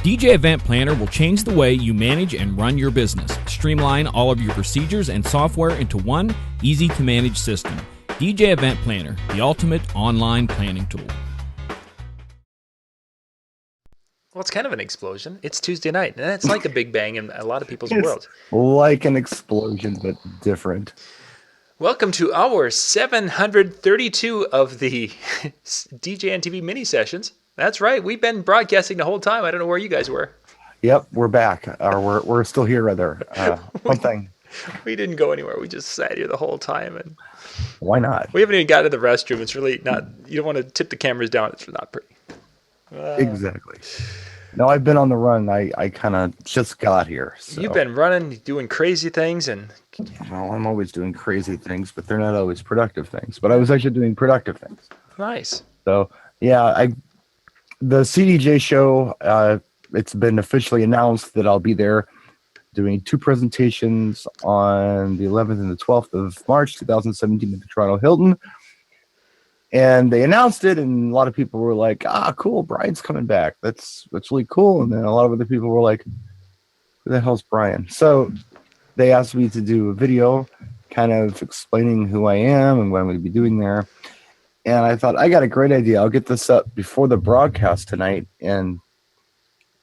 DJ Event Planner will change the way you manage and run your business. Streamline all of your procedures and software into one easy-to-manage system. DJ Event Planner, the ultimate online planning tool. Well, it's kind of an explosion. It's Tuesday night, and it's like a big bang in a lot of people's It's worlds. like an explosion, but different. Welcome to our 732 of the DJ and TV mini sessions. That's right. We've been broadcasting the whole time. I don't know where you guys were. Yep, we're back. Or we're still here, rather. One thing. We didn't go anywhere. We just sat here the whole time, and Why not? we haven't even got to the restroom. It's really not. You don't want to tip the cameras down. It's not pretty. Exactly. No, I've been on the run. I kind of just got here. So. You've been running, doing crazy things, and Well, I'm always doing crazy things, but they're not always productive things. But I was actually doing productive things. nice. So, yeah, the CDJ show, it's been officially announced that I'll be there doing 2 presentations on the 11th and the 12th of March 2017 at the Toronto Hilton. And they announced it, and a lot of people were like, cool, Brian's coming back. That's really cool. And then a lot of other people were like, who the hell's Brian? So they asked me to do a video kind of explaining who I am and what I'm going to be doing there. And I thought, I got a great idea. I'll get this up before the broadcast tonight. And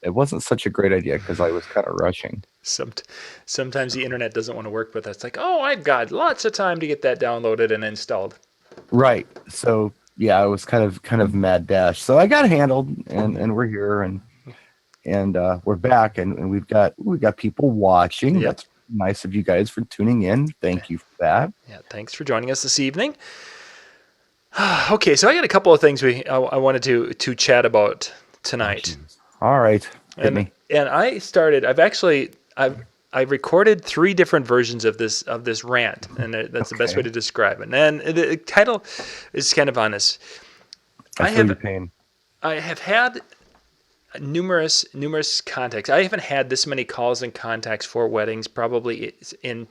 it wasn't such a great idea because I was kind of rushing. Sometimes the internet doesn't want to work with us. It's like, I've got lots of time to get that downloaded and installed. Right. So yeah, I was kind of mad dash. So I got handled, and we're here, and we're back, and we've got people watching. Yep. That's nice of you guys for tuning in. Thank you for that. Yeah, thanks for joining us this evening. Okay, so I got a couple of things I wanted to chat about tonight. All right. Hit me. And I've recorded 3 different versions of this rant, and that's the best way to describe it. And the title is kind of on this. I feel your pain. I have had numerous contacts. I haven't had this many calls and contacts for weddings probably in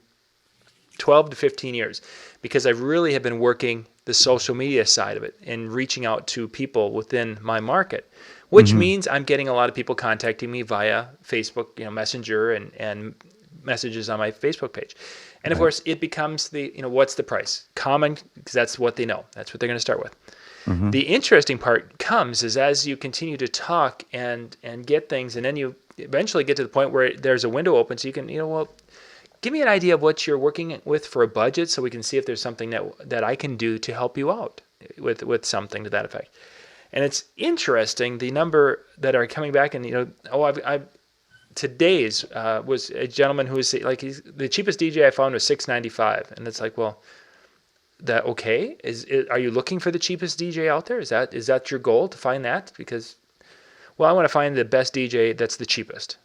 12 to 15 years, because I really have been working the social media side of it and reaching out to people within my market, which means I'm getting a lot of people contacting me via Facebook, Messenger and messages on my Facebook page. And of course, it becomes what's the price? Common, because that's what they know. That's what they're going to start with. The interesting part comes is as you continue to talk and get things, and then you eventually get to the point where there's a window open, so you can, give me an idea of what you're working with for a budget, so we can see if there's something that I can do to help you out with something to that effect. And it's interesting the number that are coming back, and today's was a gentleman who was like, the cheapest DJ I found was $695, and it's like, well, that okay? Are you looking for the cheapest DJ out there? Is that your goal, to find that? Because, well, I want to find the best DJ that's the cheapest.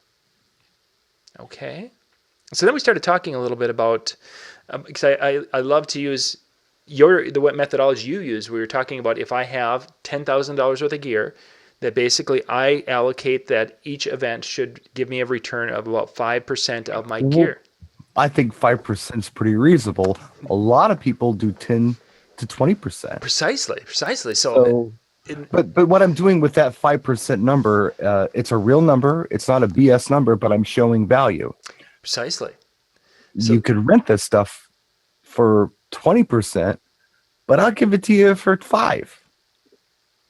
Okay. So then we started talking a little bit about, because I love to use the methodology you use. We were talking about if I have $10,000 worth of gear, that basically I allocate that each event should give me a return of about 5% of my gear. I think 5% is pretty reasonable. A lot of people do 10 to 20%. Precisely. But what I'm doing with that 5% number, it's a real number. It's not a BS number, but I'm showing value. Precisely. So, you could rent this stuff for 20%, but I'll give it to you for 5%.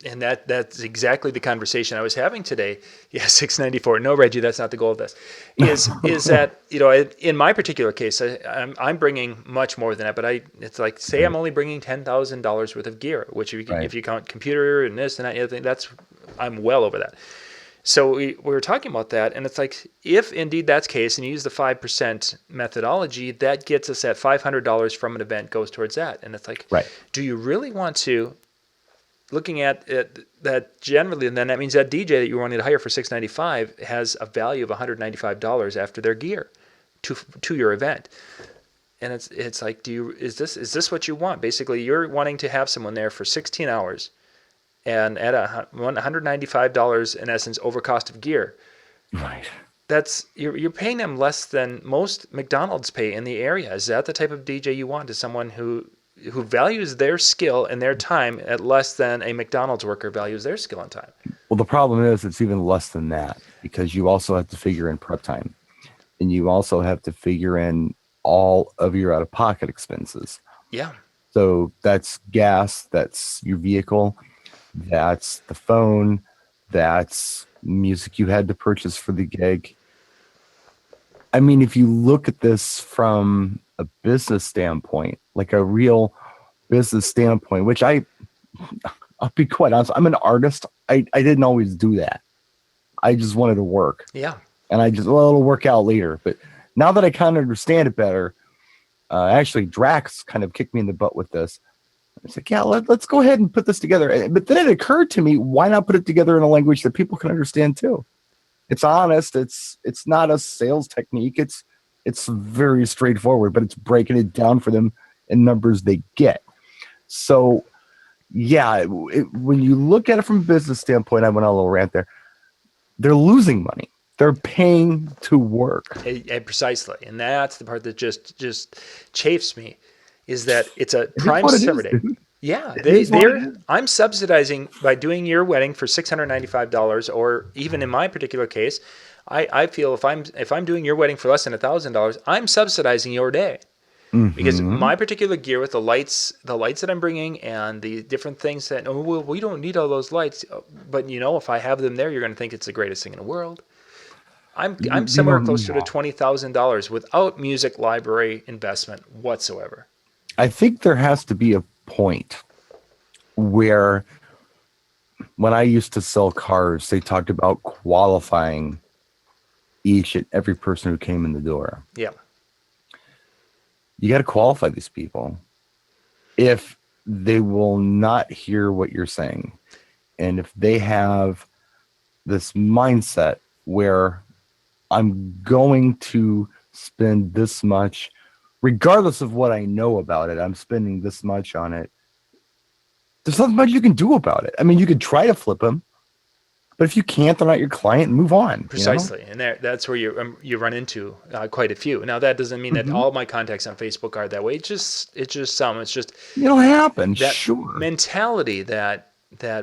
And that's exactly the conversation I was having today. Yeah, $694. No, Reggie, that's not the goal of this. Is that in my particular case, I'm bringing much more than that. But it's like, say I'm only bringing $10,000 worth of gear, which if you count computer and this and that, I'm well over that. So we were talking about that, and it's like, if indeed that's the case, and you use the 5% methodology, that gets us at $500 from an event goes towards that. And it's like, do you really want to? Looking at that generally, and then that means that DJ that you're wanting to hire for $695 has a value of $195 after their gear to your event. And it's like, is this what you want? Basically, you're wanting to have someone there for 16 hours and at $195 in essence over cost of gear. Right. That's you're paying them less than most McDonald's pay in the area. Is that the type of DJ you want? Is someone who values their skill and their time at less than a McDonald's worker values their skill and time? Well, the problem is it's even less than that because you also have to figure in prep time and you also have to figure in all of your out of pocket expenses. Yeah. So that's gas, that's your vehicle, that's the phone, that's music you had to purchase for the gig. I mean, if you look at this from a business standpoint, like a real business standpoint, which I'll be quite honest, I'm an artist. I didn't always do that. I just wanted to work. Yeah. And it'll work out later. But now that I kind of understand it better, actually, Drax kind of kicked me in the butt with this. It's like, yeah, let's go ahead and put this together. But then it occurred to me, why not put it together in a language that people can understand too? It's honest. It's not a sales technique. It's very straightforward, but it's breaking it down for them in numbers they get. So, yeah, when you look at it from a business standpoint, I went on a little rant there. They're losing money. They're paying to work. Precisely, and that's the part that just chafes me, is that it's a prime summer day. Yeah, I'm subsidizing by doing your wedding for $695, or even in my particular case, I feel if I'm doing your wedding for less than $1,000, I'm subsidizing your day. Mm-hmm. Because my particular gear with the lights that I'm bringing and the different things that, well, we don't need all those lights, but if I have them there, you're going to think it's the greatest thing in the world. I'm somewhere closer to $20,000 without music library investment whatsoever. I think there has to be a point where, when I used to sell cars, they talked about qualifying each and every person who came in the door. Yeah. You got to qualify these people if they will not hear what you're saying. And if they have this mindset where I'm going to spend this much, regardless of what I know about it, I'm spending this much on it. There's nothing much you can do about it. I mean, you could try to flip them, but if you can't, they're not your client, move on. Precisely. And that's where you run into quite a few. Now, that doesn't mean that all my contacts on Facebook are that way. It's just some. It's just, it'll happen. That sure. mentality that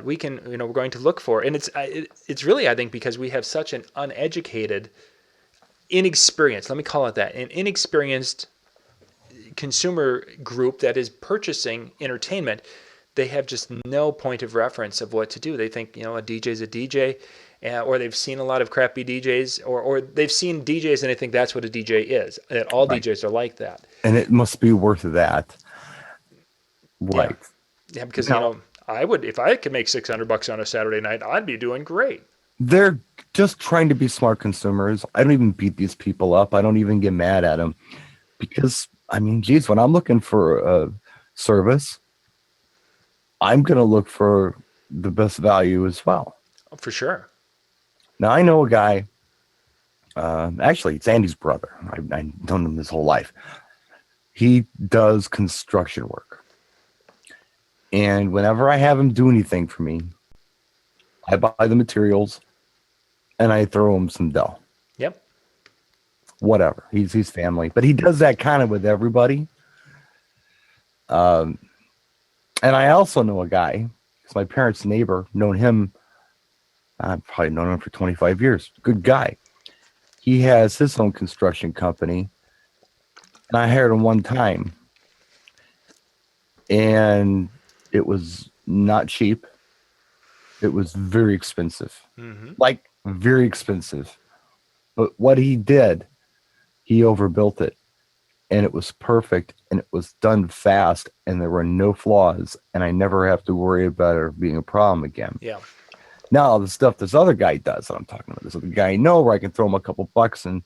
we can, we're going to look for. And it's really, I think, because we have such an uneducated, inexperienced, let me call it that, an inexperienced consumer group that is purchasing entertainment. They have just no point of reference of what to do. They think, a DJ is a DJ, or they've seen a lot of crappy DJs, or they've seen DJs and they think that's what a DJ is. That all right. DJs are like that. And it must be worth that. Right. Yeah, because, I would, if I could make $600 on a Saturday night, I'd be doing great. They're just trying to be smart consumers. I don't even beat these people up. I don't even get mad at them because, geez, when I'm looking for a service, I'm going to look for the best value as well. Oh, for sure. Now, I know a guy, actually, it's Andy's brother. I've known him his whole life. He does construction work. And whenever I have him do anything for me, I buy the materials and I throw him some dough. Yep. Whatever. He's family. But he does that kind of with everybody. And I also know a guy, it's my parents' neighbor, I've probably known him for 25 years. Good guy. He has his own construction company. And I hired him one time. And it was not cheap. It was very expensive. Mm-hmm. Like, very expensive. But what he did, he overbuilt it. And it was perfect. And it was done fast. And there were no flaws. And I never have to worry about it being a problem again. Yeah. Now, the stuff this other guy does that I'm talking about, this other guy I know where I can throw him a couple bucks and,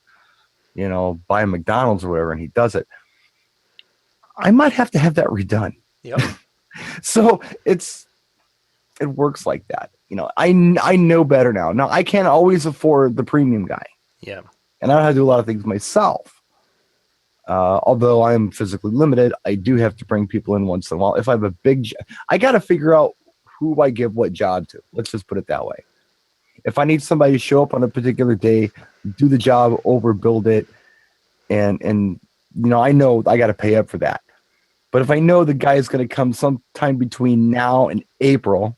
buy a McDonald's or whatever, and he does it. I might have to have that redone. Yep. So it works like that. I know better now. Now, I can't always afford the premium guy. Yeah. And I don't have to do a lot of things myself. Although I am physically limited, I do have to bring people in once in a while. If I have a big, I got to figure out who I give what job to. Let's just put it that way. If I need somebody to show up on a particular day, do the job, overbuild it, and I know I got to pay up for that. But if I know the guy is going to come sometime between now and April,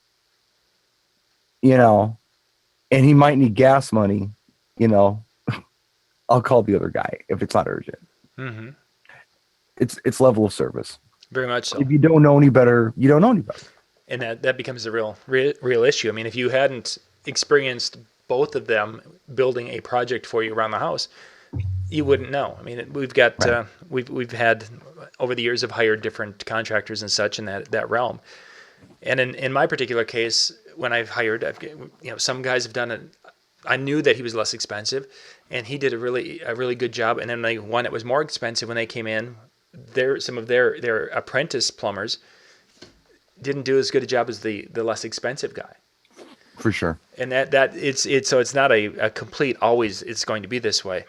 and he might need gas money, you know, I'll call the other guy if it's not urgent. Mm-hmm. It's level of service. Very much so. If you don't know any better, you don't know any better. And that becomes a real issue. I mean, if you hadn't experienced both of them building a project for you around the house, you wouldn't know. I mean, we've got Right. we've had over the years have hired different contractors and such in that realm. And in my particular case, when I've hired, some guys have done it. I knew that he was less expensive, and he did a really good job. And then one that was more expensive when they came in, some of their apprentice plumbers didn't do as good a job as the less expensive guy. For sure. And that it's not a complete always it's going to be this way.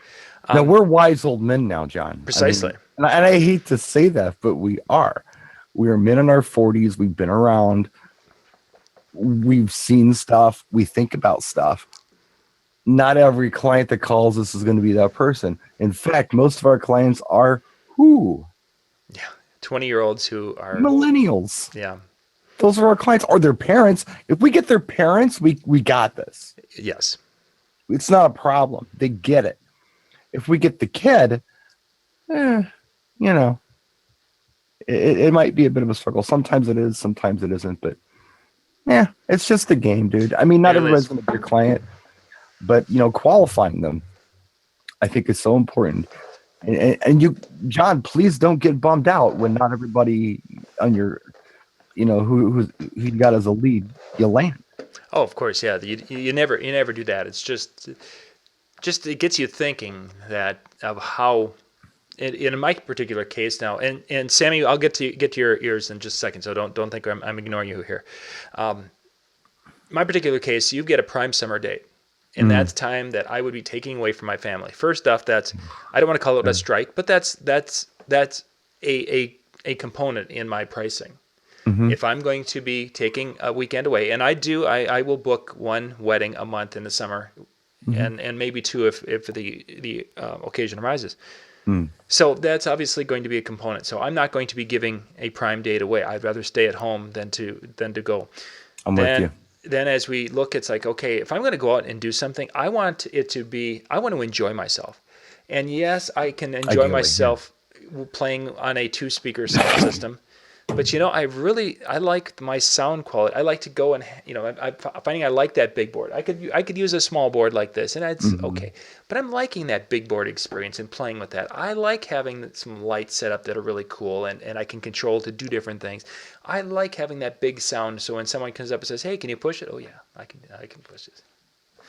Now we're wise old men now, John. Precisely. I mean, and I hate to say that, but we are. We are men in our 40s. We've been around. We've seen stuff. We think about stuff. Not every client that calls us is going to be that person. In fact, most of our clients are who? Yeah, 20-year-olds who are Millennials. Yeah. Those are our clients, or their parents. If we get their parents, we got this. Yes. It's not a problem. They get it. If we get the kid, you know, it might be a bit of a struggle. Sometimes it is, sometimes it isn't. But yeah, it's just the game, dude. I mean, not everybody's going to be your client, but qualifying them, I think, is so important. And you, John, please don't get bummed out when not everybody on your, who you got as a lead, you land. Oh, of course, yeah. You never do that. It's just it gets you thinking that of how. In my particular case now, and Sammy, I'll get to your ears in just a second, so don't think I'm ignoring you here. My particular case, you get a prime summer date, and that's time that I would be taking away from my family. First off, I don't want to call it a strike, but that's a component in my pricing. Mm-hmm. If I'm going to be taking a weekend away, and I will book one wedding a month in the summer, and maybe two if the occasion arises. So that's obviously going to be a component. So I'm not going to be giving a prime date away. I'd rather stay at home than to go. With you. Then as we look, it's like, okay, if I'm going to go out and do something, I want to enjoy myself. And yes, I can enjoy myself playing on a 2-speaker sound system. But I like my sound quality. I like to go and I'm finding I like that big board. I could use a small board like this, and that's okay. But I'm liking that big board experience and playing with that. I like having some lights set up that are really cool, and I can control to do different things. I like having that big sound. So when someone comes up and says, "Hey, can you push it?" Oh yeah, I can push this.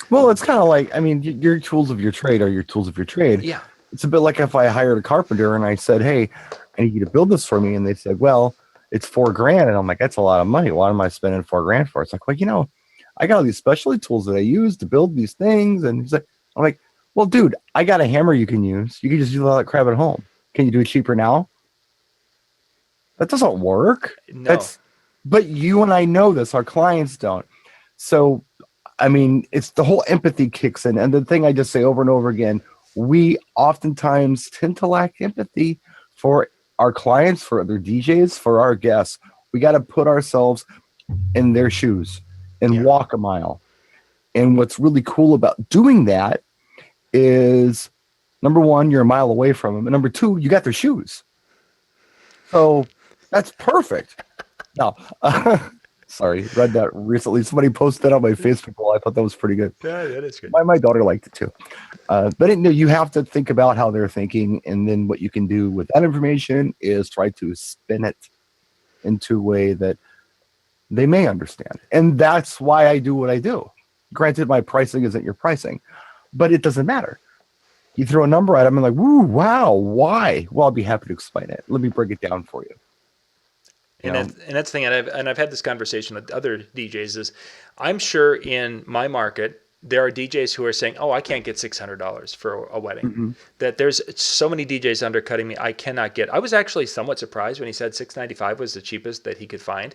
Well, it's kind of like, your tools of your trade are your tools of your trade. Yeah. It's a bit like if I hired a carpenter and I said, "Hey, I need you to build this for me," and they said, "Well, it's $4,000," and I'm like, "That's a lot of money. Why am I spending $4,000 for?" It's like, "Well, I got all these specialty tools that I use to build these things." And he's like, "I'm like, well, dude, I got a hammer you can use. You can just do all that crap at home. Can you do it cheaper now?" That doesn't work. No. But you and I know this. Our clients don't. So, it's the whole empathy kicks in. And the thing I just say over and over again, we oftentimes tend to lack empathy for our clients, for other DJs, for our guests. We got to put ourselves in their shoes and walk a mile. And what's really cool about doing that is, number one, you're a mile away from them. And number two, you got their shoes. So that's perfect. Now, sorry, read that recently. Somebody posted that on my Facebook wall. I thought that was pretty good. Yeah, that is good. My daughter liked it too. But you have to think about how they're thinking, and then what you can do with that information is try to spin it into a way that they may understand. And that's why I do what I do. Granted, my pricing isn't your pricing, but it doesn't matter. You throw a number at them and like, woo, wow, why? Well, I'll be happy to explain it. Let me break it down for you. And that's the thing, and I've had this conversation with other DJs, is I'm sure in my market there are DJs who are saying, "Oh, I can't get $600 for a wedding." Mm-hmm. That there's so many DJs undercutting me. I cannot get. I was actually somewhat surprised when he said $695 was the cheapest that he could find.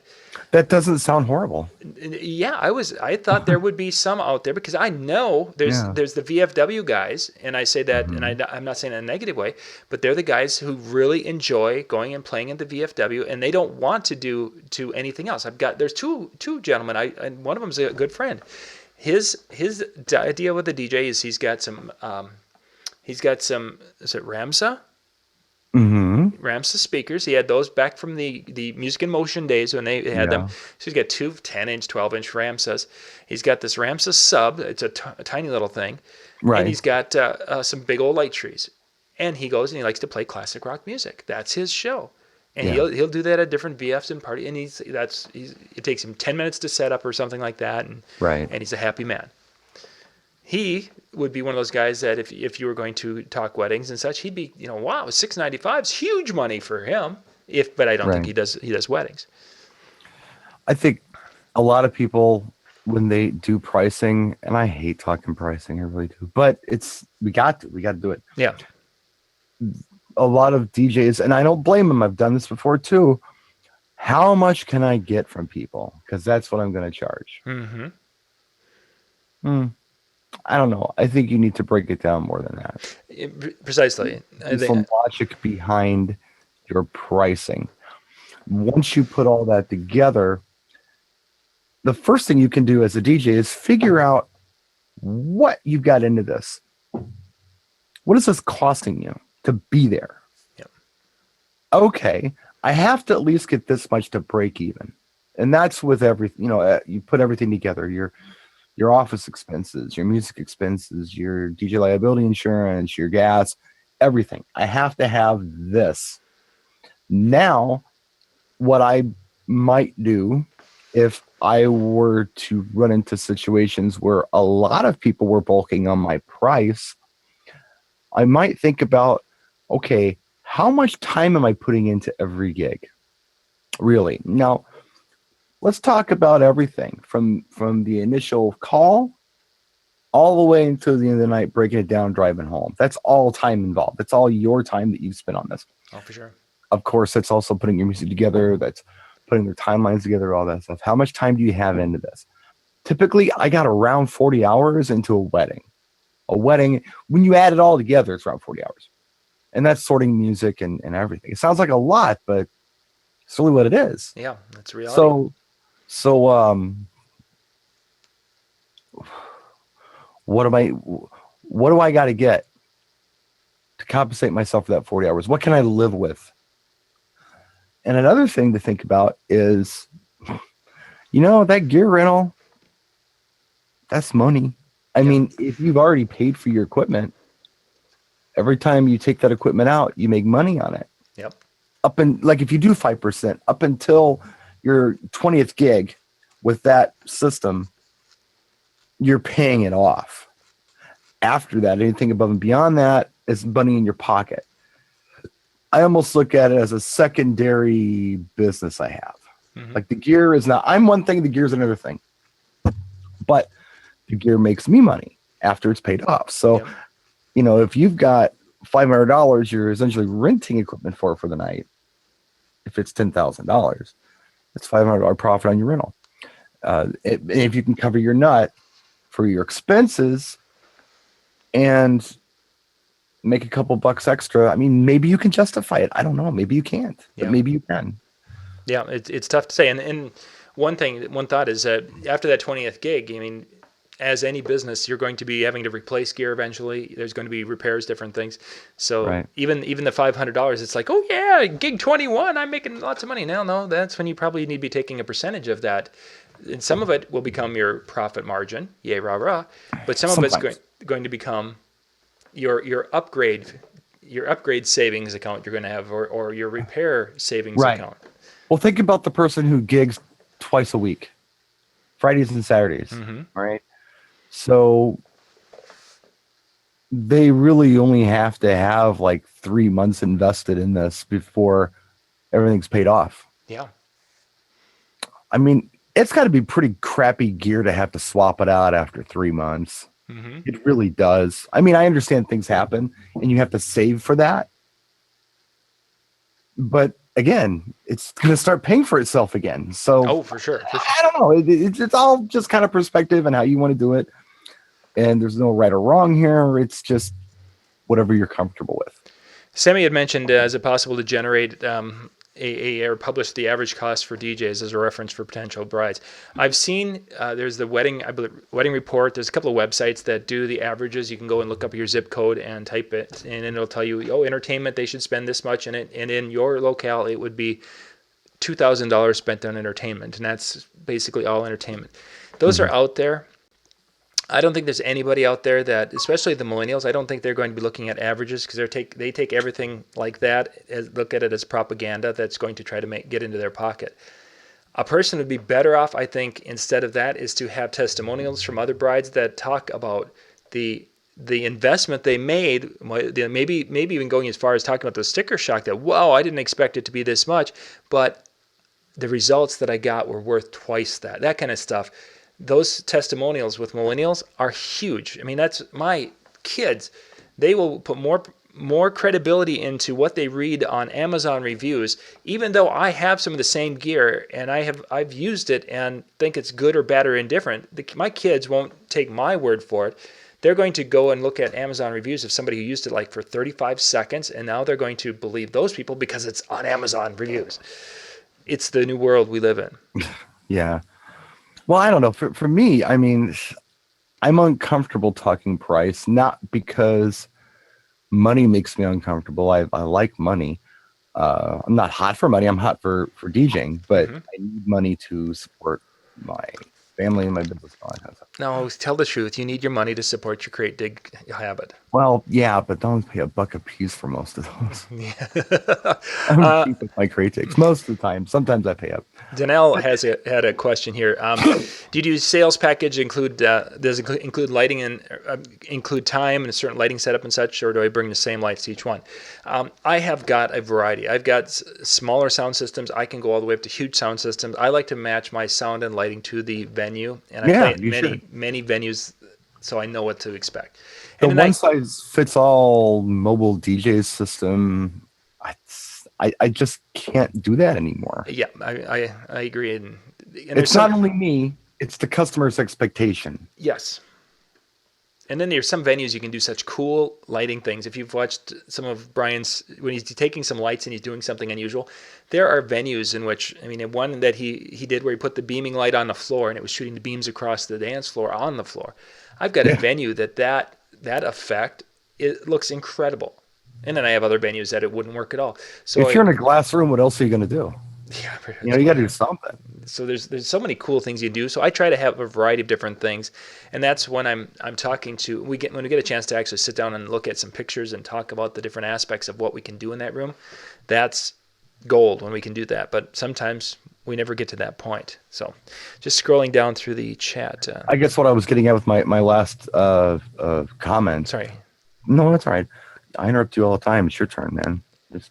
That doesn't sound horrible. Yeah, I thought there would be some out there, because I know there's the VFW guys, and I say that, and I'm not saying it in a negative way, but they're the guys who really enjoy going and playing in the VFW, and they don't want to do anything else. There's two gentlemen, and one of them's a good friend. His idea with the DJ is he's got some is it Ramsa speakers. He had those back from the Music in Motion days when they had them. So he's got two 10-inch, 12-inch Ramsas. He's got this Ramsa sub. It's a tiny little thing. Right. And he's got some big old light trees. And he goes and he likes to play classic rock music. That's his show. And he'll do that at different VFs and parties. And it takes him 10 minutes to set up or something like that. And he's a happy man. He would be one of those guys that if you were going to talk weddings and such, he'd be, wow, $695 is huge money for him. But I don't think he does weddings. I think a lot of people, when they do pricing, and I hate talking pricing, I really do, but we got to do it. Yeah. A lot of DJs, and I don't blame them. I've done this before too. How much can I get from people? Because that's what I'm going to charge. I don't know. I think you need to break it down more than that. Precisely. There's some logic behind your pricing. Once you put all that together, the first thing you can do as a DJ is figure out what you've got into this. What is this costing you to be there? Yep. Okay, I have to at least get this much to break even. And that's with everything, you put everything together. Your office expenses, your music expenses, your DJ liability insurance, your gas, everything. I have to have this. Now, what I might do if I were to run into situations where a lot of people were bulking on my price, I might think about, okay, how much time am I putting into every gig? Really? Now, let's talk about everything from the initial call all the way until the end of the night, breaking it down, driving home. That's all time involved. That's all your time that you've spent on this. Oh, for sure. Of course, that's also putting your music together. That's putting their timelines together, all that stuff. How much time do you have into this? Typically, I got around 40 hours into a wedding. A wedding, when you add it all together, it's around 40 hours. And that's sorting music and everything. It sounds like a lot, but it's really what it is. Yeah, that's reality. So what do I got to get to compensate myself for that 40 hours? What can I live with? And another thing to think about is, that gear rental, that's money. I mean, if you've already paid for your equipment, every time you take that equipment out, you make money on it. Yep. If you do 5%, up until your 20th gig with that system, you're paying it off. After that, anything above and beyond that is money in your pocket. I almost look at it as a secondary business I have. Mm-hmm. Like the gear is not, I'm one thing, the gear is another thing. But the gear makes me money after it's paid off. So, if you've got $500, you're essentially renting equipment for the night. If it's $10,000, it's $500 profit on your rental. If you can cover your nut for your expenses and make a couple bucks extra, I mean, maybe you can justify it. I don't know. Maybe you can't, but maybe you can. Yeah, it's tough to say. And one thought is that after that 20th gig, I mean, as any business, you're going to be having to replace gear eventually. There's going to be repairs, different things. So even the $500, it's like, oh yeah, gig 21, I'm making lots of money. No, that's when you probably need to be taking a percentage of that. And some of it will become your profit margin, yay, rah, rah. But some of it's going to become your upgrade savings account you're going to have, or your repair savings account. Well, think about the person who gigs twice a week, Fridays and Saturdays, right? So they really only have to have like 3 months invested in this before everything's paid off. Yeah. I mean, it's got to be pretty crappy gear to have to swap it out after 3 months. Mm-hmm. It really does. I mean, I understand things happen and you have to save for that. But again, it's going to start paying for itself again. So, for sure. I don't know. It's all just kind of perspective and how you want to do it. And there's no right or wrong here. It's just whatever you're comfortable with. Sammy had mentioned, is it possible to generate or publish the average cost for DJs as a reference for potential brides. I've seen there's the wedding report. There's a couple of websites that do the averages. You can go and look up your zip code and type it, and it'll tell you, oh, entertainment, they should spend this much in it, and in your locale it would be $2,000 spent on entertainment, and that's basically all entertainment. Those are out there. I don't think there's anybody out there that, especially the millennials, I don't think they're going to be looking at averages, because they take everything like that, look at it as propaganda that's going to try to get into their pocket. A person would be better off, I think, instead of that, is to have testimonials from other brides that talk about the investment they made, maybe even going as far as talking about the sticker shock that, wow, I didn't expect it to be this much, but the results that I got were worth twice that kind of stuff. Those testimonials with millennials are huge. I mean, that's my kids. They will put more credibility into what they read on Amazon reviews, even though I have some of the same gear and I've used it and think it's good or bad or indifferent. My kids won't take my word for it. They're going to go and look at Amazon reviews of somebody who used it like for 35 seconds, and now they're going to believe those people because it's on Amazon reviews. It's the new world we live in. Yeah. Well, I don't know. For me, I mean, I'm uncomfortable talking price, not because money makes me uncomfortable. I like money. I'm not hot for money. I'm hot for DJing, but I need money to support my family and my business. No, tell the truth. You need your money to support your crate dig habit. Well, yeah, but don't pay $1 a piece for most of those. Yeah. I'm cheap with my crate digs most of the time. Sometimes I pay up. Danelle had a question here. Did your sales package include does it include lighting and include time and a certain lighting setup and such, or do I bring the same lights to each one? I have got a variety. I've got smaller sound systems. I can go all the way up to huge sound systems. I like to match my sound and lighting to the venue, and I play at many venues, so I know what to expect. The one size fits all mobile DJ system, I just can't do that anymore. Yeah, I agree. And it's not only me, it's the customer's expectation. Yes. And then there's some venues you can do such cool lighting things. If you've watched some of Brian's, when he's taking some lights and he's doing something unusual, there are venues in which, I mean, one that he did where he put the beaming light on the floor and it was shooting the beams across the dance floor on the floor. I've got a venue that effect, it looks incredible. And then I have other venues that it wouldn't work at all. So if you're in a glass room, what else are you going to do? Yeah, you got to do something. So there's so many cool things you do. So I try to have a variety of different things, and that's when I'm talking to when we get a chance to actually sit down and look at some pictures and talk about the different aspects of what we can do in that room. That's gold when we can do that. But sometimes we never get to that point. So just scrolling down through the chat. I guess what I was getting at with my last comment. Sorry. No, that's all right. I interrupt you all the time. It's your turn, man. Just,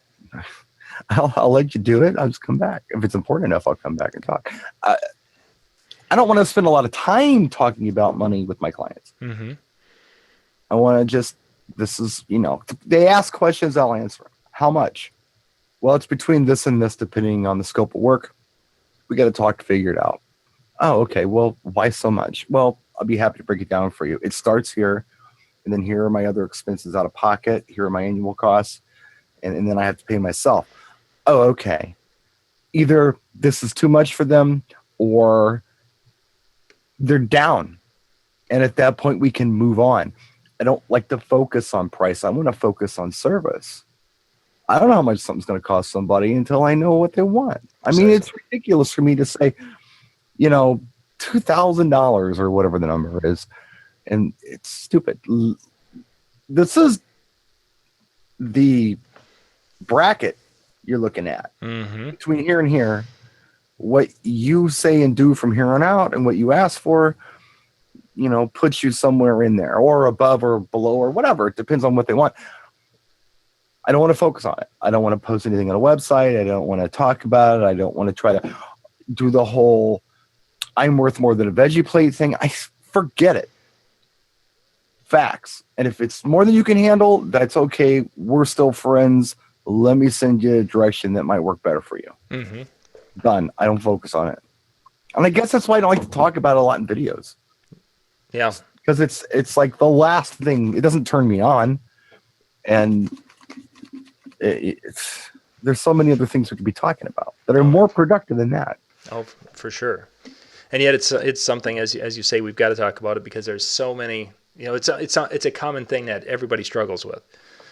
I'll let you do it. I'll just come back. If it's important enough, I'll come back and talk. I don't want to spend a lot of time talking about money with my clients. Mm-hmm. I want to they ask questions, I'll answer. How much? Well, it's between this and this, depending on the scope of work. We got to talk to figure it out. Oh, okay. Well, why so much? Well, I'll be happy to break it down for you. It starts here. And then here are my other expenses out of pocket. Here are my annual costs. And then I have to pay myself. Oh, okay. Either this is too much for them or they're down. And at that point, we can move on. I don't like to focus on price. I want to focus on service. I don't know how much something's going to cost somebody until I know what they want. I mean, it's ridiculous for me to say, $2,000 or whatever the number is. And it's stupid. This is the bracket you're looking at between here and here. What you say and do from here on out and what you ask for, puts you somewhere in there or above or below or whatever. It depends on what they want. I don't want to focus on it. I don't want to post anything on a website. I don't want to talk about it. I don't want to try to do the whole I'm worth more than a veggie plate thing. I forget it. Facts. And if it's more than you can handle, that's okay. We're still friends. Let me send you a direction that might work better for you. Mm-hmm. Done. I don't focus on it. And I guess that's why I don't like to talk about it a lot in videos. Yeah. Because it's like the last thing. It doesn't turn me on. And it's there's so many other things we could be talking about that are more productive than that. Oh, for sure. And yet it's something, as you say, we've got to talk about it because there's so many, it's a common thing that everybody struggles with.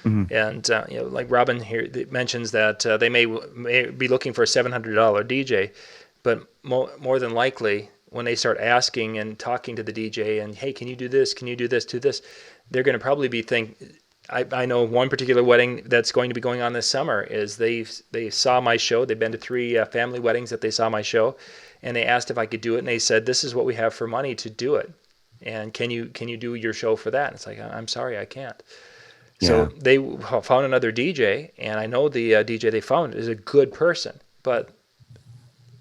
Mm-hmm. And like Robin here mentions that they may be looking for a $700 DJ, but more than likely when they start asking and talking to the DJ and, hey, can you do this? Can you do this? Do this? They're going to probably be I know one particular wedding that's going to be going on this summer is they saw my show. They've been to 3 family weddings that they saw my show, and they asked if I could do it, and they said, this is what we have for money to do it, and can you do your show for that? And it's like, I'm sorry, I can't. Yeah. So they found another DJ, and I know the DJ they found is a good person, but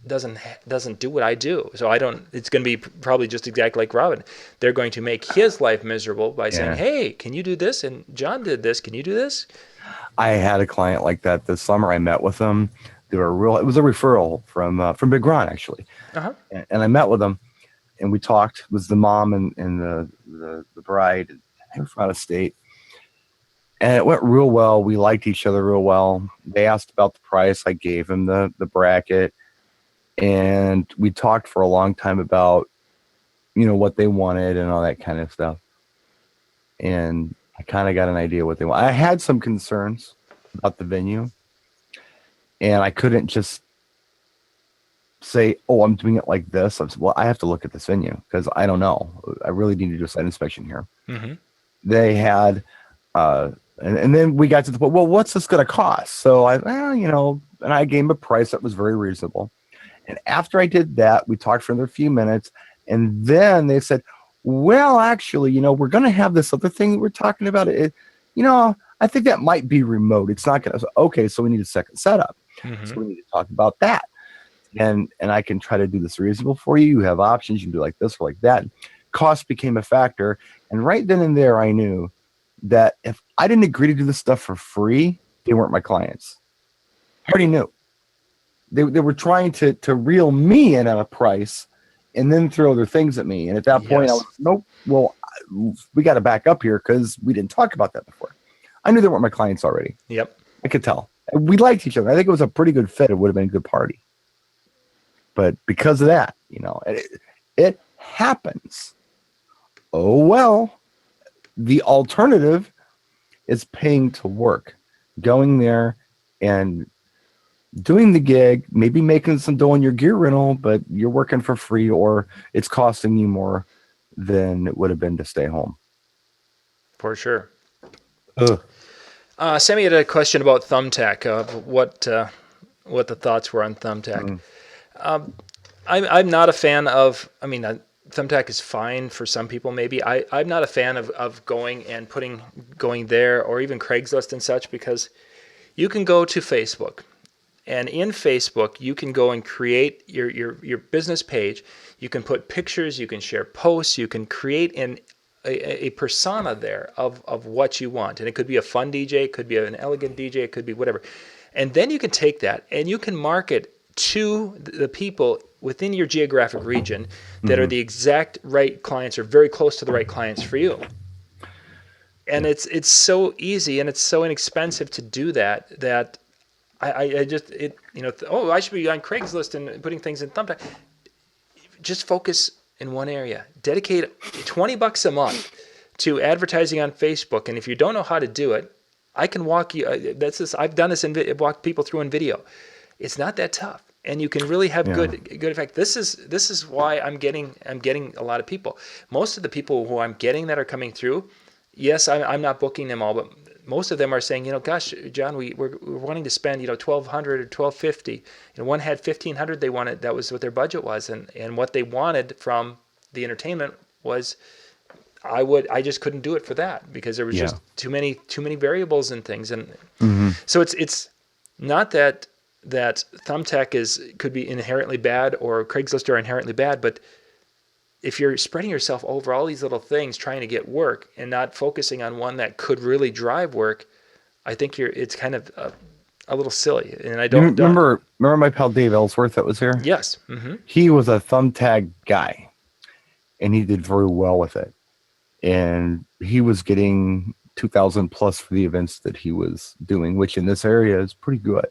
doesn't do what I do. So I don't. It's going to be probably just exactly like Robin. They're going to make his life miserable by saying, "Hey, can you do this?" And John did this. Can you do this? I had a client like that this summer. I met with them. They were it was a referral from Big Ron, actually. Uh-huh. And I met with them, and we talked. It was the mom and the bride. They were from out of state. And it went real well. We liked each other real well. They asked about the price. I gave them the bracket. And we talked for a long time about, what they wanted and all that kind of stuff. And I kind of got an idea what they want. I had some concerns about the venue. And I couldn't just say, oh, I'm doing it like this. I have to look at this venue because I don't know. I really need to do a site inspection here. Mm-hmm. They had... and then we got to the point, well, what's this going to cost? So and I gave him a price that was very reasonable. And after I did that, we talked for another few minutes. And then they said, well, actually, we're going to have this other thing we're talking about. I think that might be remote. It's not going to, okay, so we need a second setup. Mm-hmm. So we need to talk about that. And I can try to do this reasonable for you. You have options. You can do like this or like that. Cost became a factor. And right then and there, I knew that if I didn't agree to do this stuff for free, they weren't my clients. I already knew. They were trying to reel me in at a price and then throw their things at me. And at that point, I was, nope, well, we got to back up here because we didn't talk about that before. I knew they weren't my clients already. Yep. I could tell. We liked each other. I think it was a pretty good fit. It would have been a good party. But because of that, it happens. Oh, well. The alternative is paying to work, going there and doing the gig, maybe making some dough on your gear rental, but you're working for free or it's costing you more than it would have been to stay home. For sure. Sammy had a question about Thumbtack, what the thoughts were on Thumbtack. I'm not a fan of, Thumbtack is fine for some people maybe. I'm not a fan of going there or even Craigslist and such, because you can go to Facebook, and in Facebook you can go and create your business page. You can put pictures, you can share posts, you can create a persona there of what you want. And it could be a fun DJ, it could be an elegant DJ, it could be whatever. And then you can take that and you can market to the people within your geographic region that are the exact right clients or very close to the right clients for you. And it's so easy and it's so inexpensive to do that I should be on Craigslist and putting things in Thumbtack. Just focus in one area. Dedicate $20 a month to advertising on Facebook. And if you don't know how to do it, I can walk you. I've done this and walked people through in video. It's not that tough, and you can really have good effect. This is why I'm getting a lot of people. Most of the people who I'm getting that are coming through, yes, I'm not booking them all, but most of them are saying, gosh, John, we're wanting to spend, $1,200 or $1,250. One had $1,500 they wanted. That was what their budget was, and what they wanted from the entertainment was, I just couldn't do it for that because there was just too many variables and things, and so it's not that Thumbtack could be inherently bad or Craigslist are inherently bad, but if you're spreading yourself over all these little things trying to get work and not focusing on one that could really drive work, I think it's kind of a little silly. And I don't remember my pal Dave Ellsworth that was here. Yes, mm-hmm. He was a Thumbtack guy, and he did very well with it. And he was getting 2,000 plus for the events that he was doing, which in this area is pretty good.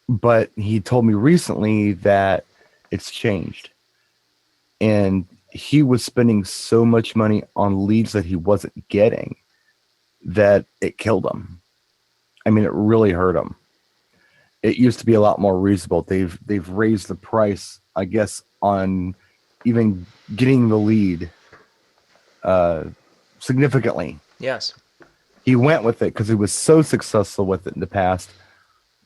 But he told me recently that it's changed. And he was spending so much money on leads that he wasn't getting that it killed him. I mean, it really hurt him. It used to be a lot more reasonable. They've raised the price, I guess, on even getting the lead significantly. Yes. He went with it because he was so successful with it in the past.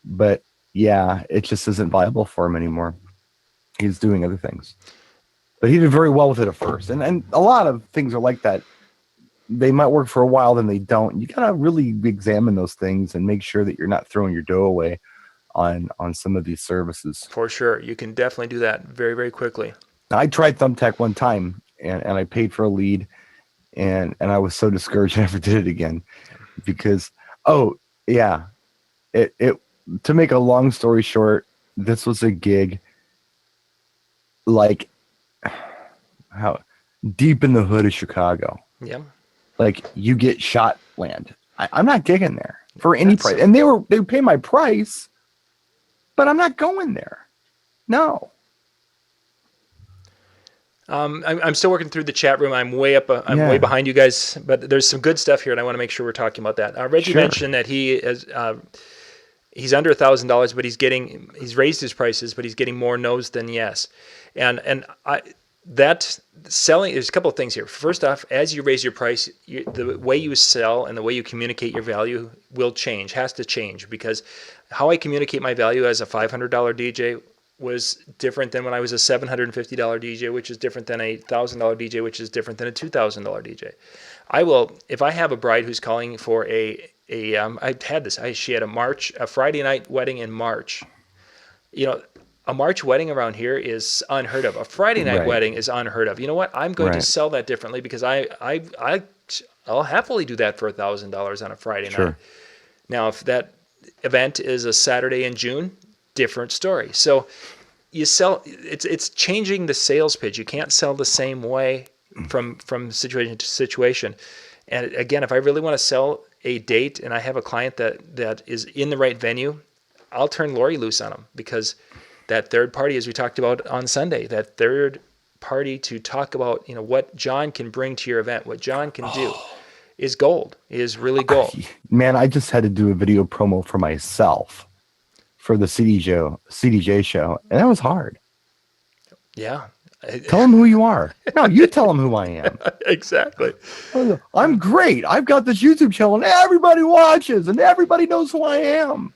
But yeah, it just isn't viable for him anymore. He's doing other things. But he did very well with it at first. And a lot of things are like that. They might work for a while, then they don't. You gotta really examine those things and make sure that you're not throwing your dough away on some of these services. For sure. You can definitely do that very, very quickly. I tried Thumbtack one time and I paid for a lead and I was so discouraged I never did it again because it to make a long story short, this was a gig like how deep in the hood of Chicago. Yeah. Like you get shot land. I'm not gigging there for any price. And they would pay my price, but I'm not going there. No. I'm still working through the chat room. I'm way up. I'm way behind you guys, but there's some good stuff here, and I want to make sure we're talking about that. Reggie mentioned that he is he's under $1,000, but he's raised his prices, but he's getting more no's than yes. And that selling, there's a couple of things here. First off, as you raise your price, the way you sell and the way you communicate your value will change, has to change, because how I communicate my value as a $500 DJ was different than when I was a $750 DJ, which is different than a $1,000 DJ, which is different than a $2,000 DJ. I will, if I have a bride who's calling for I had this, she had a Friday night wedding in March. You know, a March wedding around here is unheard of. A Friday night wedding is unheard of. You know what? I'm going to sell that differently because I'll happily do that for $1,000 on a Friday night. Now, if that event is a Saturday in June, different story. So you sell, it's changing the sales pitch. You can't sell the same way from situation to situation. And again, if I really want to sell a date and I have a client that is in the right venue, I'll turn Lori loose on them, because that third party, as we talked about on Sunday, that third party to talk about, you know, what John can bring to your event, what John can do is gold, is really gold. Man, I just had to do a video promo for myself for the CDJ show, and that was hard. Yeah. Tell them who you are. No, you tell them who I am. Exactly. I'm great. I've got this YouTube channel, and everybody watches, and everybody knows who I am.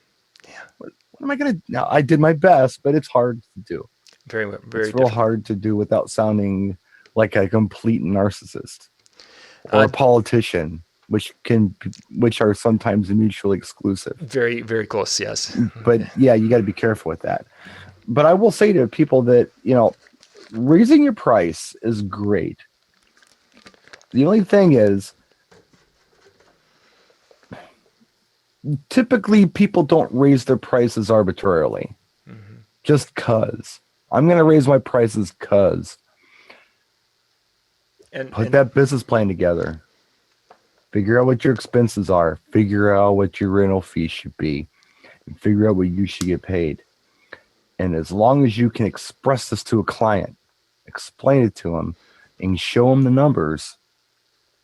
Yeah. What am I going to... Now, I did my best, but it's hard to do. Very, very It's real hard to do without sounding like a complete narcissist or a politician, which are sometimes mutually exclusive. Very, very close, yes. But yeah, you got to be careful with that. But I will say to people that, you know, raising your price is great. The only thing is, typically people don't raise their prices arbitrarily. Just cause. I'm going to raise my prices cause. Put that business plan together. Figure out what your expenses are. Figure out what your rental fee should be. And figure out what you should get paid. And as long as you can express this to a client, explain it to them, and show them the numbers,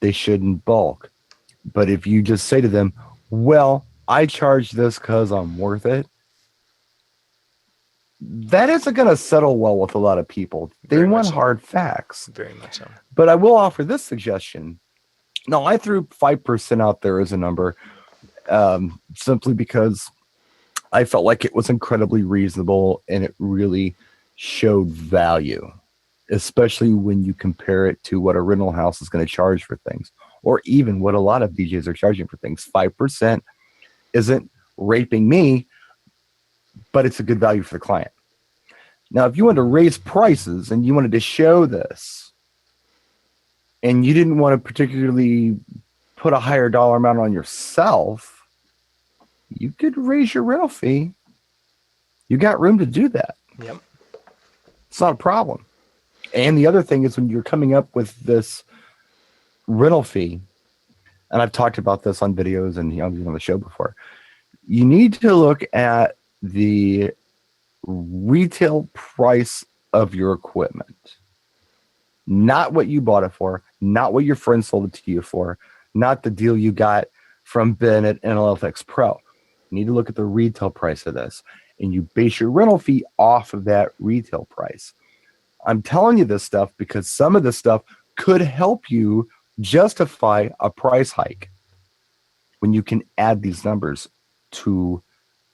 they shouldn't balk. But if you just say to them, well, I charge this because I'm worth it, that isn't going to settle well with a lot of people. They want hard facts. Very much so. But I will offer this suggestion. No, I threw 5% out there as a number simply because I felt like it was incredibly reasonable and it really showed value, especially when you compare it to what a rental house is going to charge for things, or even what a lot of DJs are charging for things. 5% isn't raping me, but it's a good value for the client. Now, if you wanted to raise prices and you wanted to show this, and you didn't want to particularly put a higher dollar amount on yourself, you could raise your rental fee. You got room to do that. Yep. It's not a problem. And the other thing is, when you're coming up with this rental fee, and I've talked about this on videos and on the show before, you need to look at the retail price of your equipment, not what you bought it for, not what your friend sold it to you for, not the deal you got from Ben at NLFX Pro. You need to look at the retail price of this, and you base your rental fee off of that retail price. I'm telling you this stuff because some of this stuff could help you justify a price hike when you can add these numbers to,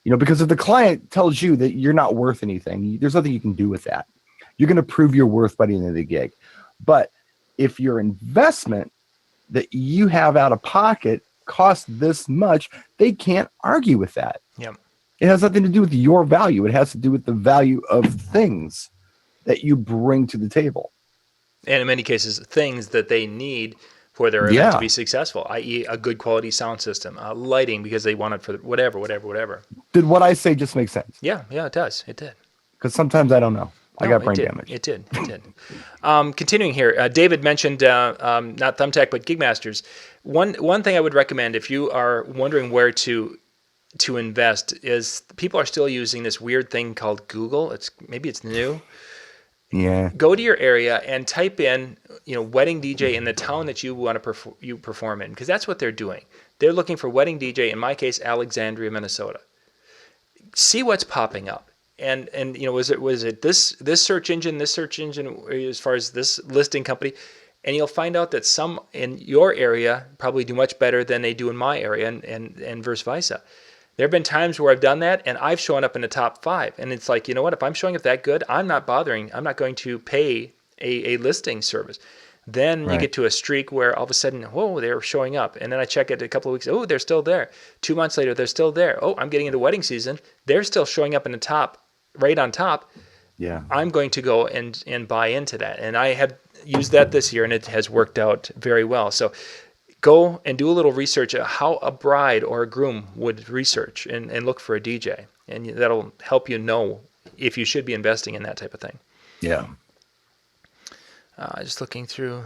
because if the client tells you that you're not worth anything, there's nothing you can do with that. You're going to prove your worth by the end of the gig. But if your investment that you have out of pocket costs this much, they can't argue with that. Yep. It has nothing to do with your value. It has to do with the value of things that you bring to the table. And in many cases, things that they need for their event to be successful, i.e. a good quality sound system, lighting because they want it for whatever. Did what I say just make sense? Yeah, it does. It did. Because sometimes I don't know. I got brain damage. It did. Continuing here, David mentioned not Thumbtack, but Gigmasters. One thing I would recommend if you are wondering where to invest is people are still using this weird thing called Google. Maybe it's new. Yeah. Go to your area and type in, wedding DJ in the town that you want to perform in, because that's what they're doing. They're looking for wedding DJ. In my case, Alexandria, Minnesota. See what's popping up. And was it this search engine as far as this listing company, and you'll find out that some in your area probably do much better than they do in my area, and vice versa. There have been times where I've done that and I've shown up in the top 5, and it's like, what, if I'm showing up that good, I'm not going to pay a listing service. Then you get to a streak where all of a sudden, whoa, they're showing up. And then I check it a couple of weeks. Oh, they're still there. 2 months later, they're still there. Oh, I'm getting into wedding season. They're still showing up in the top, right on top. Yeah. I'm going to go and buy into that. And I have used that this year, and it has worked out very well. So go and do a little research of how a bride or a groom would research and look for a DJ. And that'll help you know if you should be investing in that type of thing. Yeah. Just looking through.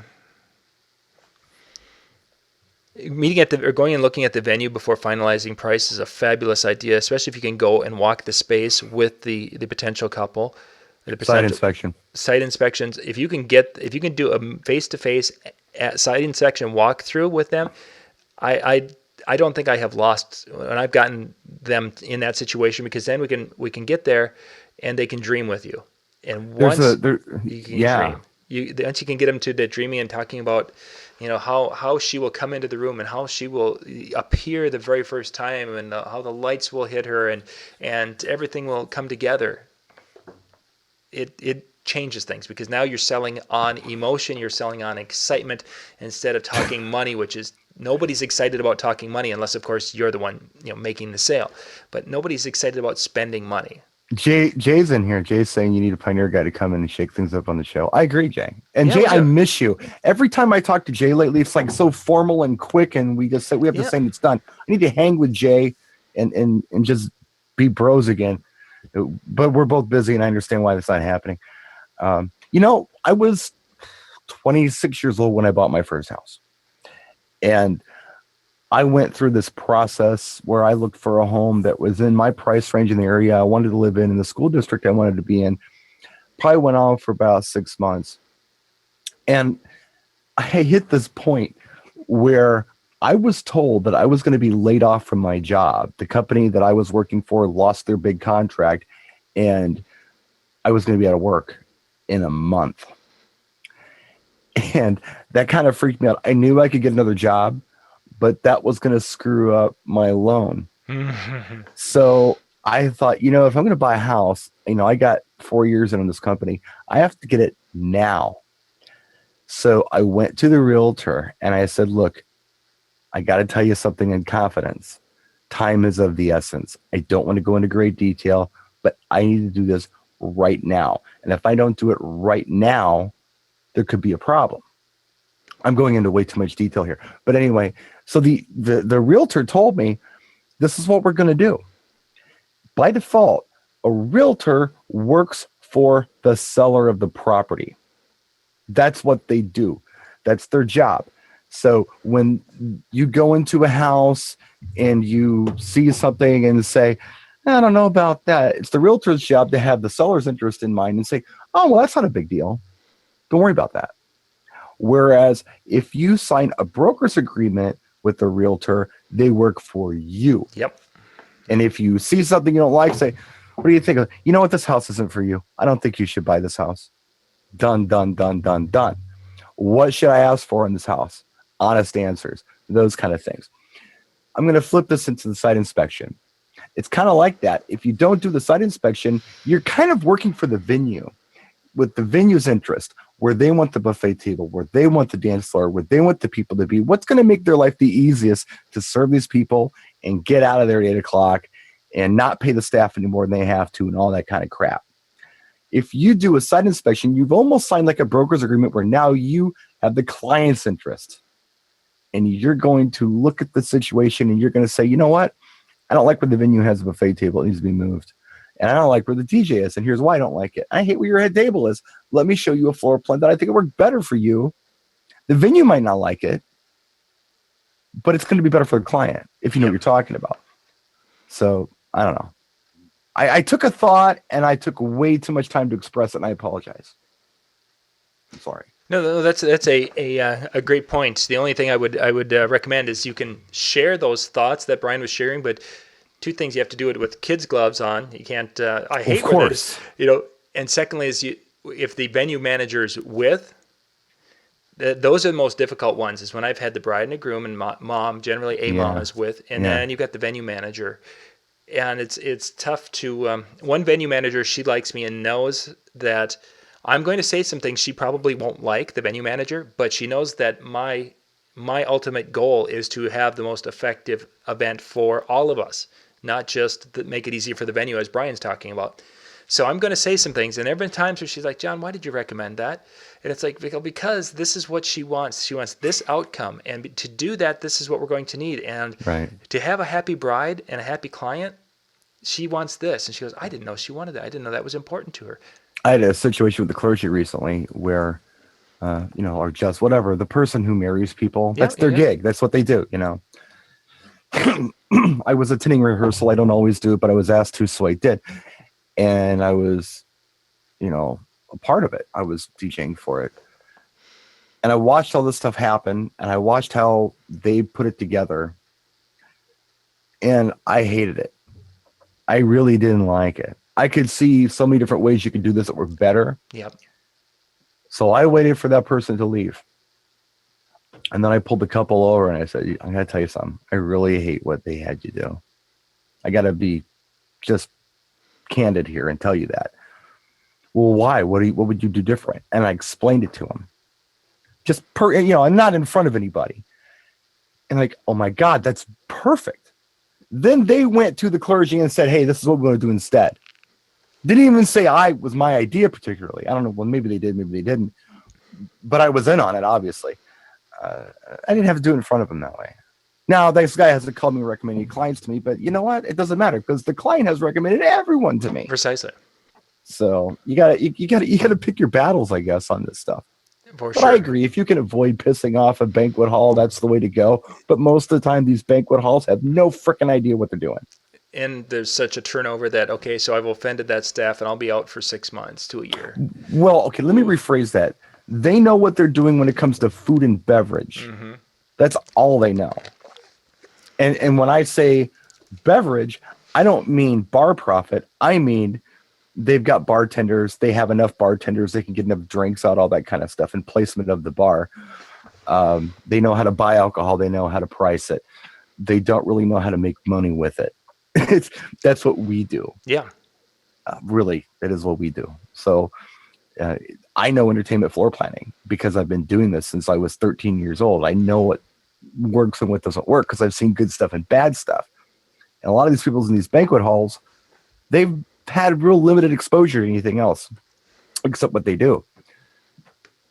Going and looking at the venue before finalizing price is a fabulous idea, especially if you can go and walk the space with the potential couple. Site inspection. Site inspections. If you can do a face-to-face site inspection walkthrough with them, I don't think I have lost when I've gotten them in that situation, because then we can get there and they can dream with you. And once you can dream. Once you can get them to the dreaming and talking about, how she will come into the room and how she will appear the very first time, and how the lights will hit her, and everything will come together. It changes things, because now you're selling on emotion, you're selling on excitement, instead of talking money, which is, nobody's excited about talking money unless, of course, you're the one making the sale. But nobody's excited about spending money. Jay's in here. Jay's saying you need a pioneer guy to come in and shake things up on the show. I agree, Jay. And Jay, I miss you. Every time I talk to Jay lately, it's like so formal and quick, and we just say we have to say it's done. I need to hang with Jay and just be bros again. But we're both busy, and I understand why that's not happening. I was 26 years old when I bought my first house, and I went through this process where I looked for a home that was in my price range in the area I wanted to live in the school district I wanted to be in. Probably went on for about 6 months. And I hit this point where I was told that I was going to be laid off from my job. The company that I was working for lost their big contract, and I was going to be out of work in a month. And that kind of freaked me out. I knew I could get another job, but that was going to screw up my loan. So I thought, if I'm going to buy a house, I got 4 years in this company. I have to get it now. So I went to the realtor and I said, look, I got to tell you something in confidence. Time is of the essence. I don't want to go into great detail, but I need to do this right now. And if I don't do it right now, there could be a problem. I'm going into way too much detail here. But anyway, so the realtor told me, this is what we're going to do. By default, a realtor works for the seller of the property. That's what they do. That's their job. So when you go into a house and you see something and say, I don't know about that. It's the realtor's job to have the seller's interest in mind and say, oh, well, that's not a big deal. Don't worry about that. Whereas if you sign a broker's agreement with the realtor, they work for you. Yep. And if you see something you don't like, say, what do you think? You know what? This house isn't for you. I don't think you should buy this house. Done, done, done, done, done. What should I ask for in this house? Honest answers, those kind of things. I'm going to flip this into the site inspection. It's kind of like that. If you don't do the site inspection, you're kind of working for the venue with the venue's interest, where they want the buffet table, where they want the dance floor, where they want the people to be. What's going to make their life the easiest to serve these people and get out of there at 8 o'clock and not pay the staff any more than they have to and all that kind of crap. If you do a site inspection, you've almost signed like a broker's agreement where now you have the client's interest. And you're going to look at the situation and you're going to say, you know what? I don't like where the venue has a buffet table. It needs to be moved. And I don't like where the DJ is. And here's why I don't like it. I hate where your head table is. Let me show you a floor plan that I think would work better for you. The venue might not like it, but it's going to be better for the client if you know what you're talking about. So I don't know. I took a thought and I took way too much time to express it, and I apologize. I'm sorry. No, that's a great point. The only thing I would recommend is you can share those thoughts that Brian was sharing, but two things: you have to do it with kids' gloves on. You can't. I hate, of course, And secondly, is if the venue manager's with. Those are the most difficult ones. Is when I've had the bride and the groom and mom, generally a mom is with, and then you've got the venue manager. And it's tough to one venue manager, she likes me and knows that I'm going to say some things she probably won't like, the venue manager, but she knows that my ultimate goal is to have the most effective event for all of us, not just make it easy for the venue, as Brian's talking about. So I'm going to say some things, and there have been times where she's like, John, why did you recommend that? And it's like, because this is what she wants. She wants this outcome, and to do that, this is what we're going to need. And to have a happy bride and a happy client, she wants this. And she goes, I didn't know she wanted that. I didn't know that was important to her. I had a situation with the clergy recently where, or just whatever, the person who marries people, that's their gig. That's what they do, I was attending rehearsal. I don't always do it, but I was asked to, so I did. And I was, a part of it. I was DJing for it. And I watched all this stuff happen, and I watched how they put it together. And I hated it. I really didn't like it. I could see so many different ways you could do this that were better. Yep. So I waited for that person to leave. And then I pulled the couple over and I said, I'm going to tell you something. I really hate what they had you do. I got to be just candid here and tell you that. Well, why? What would you do different? And I explained it to him. Just and not in front of anybody. And like, oh my God, that's perfect. Then they went to the clergy and said, hey, this is what we're going to do instead. Didn't even say was my idea particularly. I don't know. Well, maybe they did, maybe they didn't. But I was in on it, obviously. I didn't have to do it in front of them that way. Now, this guy hasn't called me and recommended clients to me, but you know what? It doesn't matter because the client has recommended everyone to me. Precisely. So you gotta pick your battles, I guess, on this stuff. For but sure. I agree. If you can avoid pissing off a banquet hall, that's the way to go. But most of the time, these banquet halls have no freaking idea what they're doing. And there's such a turnover that, okay, so I've offended that staff and I'll be out for 6 months to a year. Well, okay, let me rephrase that. They know what they're doing when it comes to food and beverage. Mm-hmm. That's all they know. And when I say beverage, I don't mean bar profit. I mean they've got bartenders. They have enough bartenders. They can get enough drinks out, all that kind of stuff, and placement of the bar. They know how to buy alcohol. They know how to price it. They don't really know how to make money with it. That's what we do. Yeah. Really, that is what we do. So I know entertainment floor planning because I've been doing this since I was 13 years old. I know what works and what doesn't work because I've seen good stuff and bad stuff. And a lot of these people in these banquet halls, they've had real limited exposure to anything else except what they do.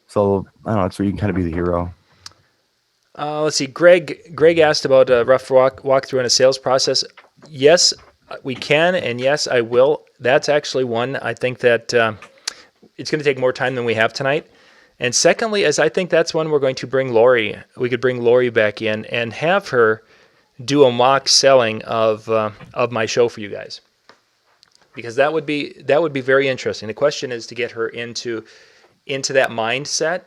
So I don't know. That's where you can kind of be the hero. Let's see. Greg asked about a rough walkthrough in a sales process. Yes, we can, and yes, I will. That's actually one I think that it's going to take more time than we have tonight. And secondly, as I think that's one we're going to bring Lori. We could bring Lori back in and have her do a mock selling of my show for you guys. because that would be very interesting. The question is to get her into that mindset,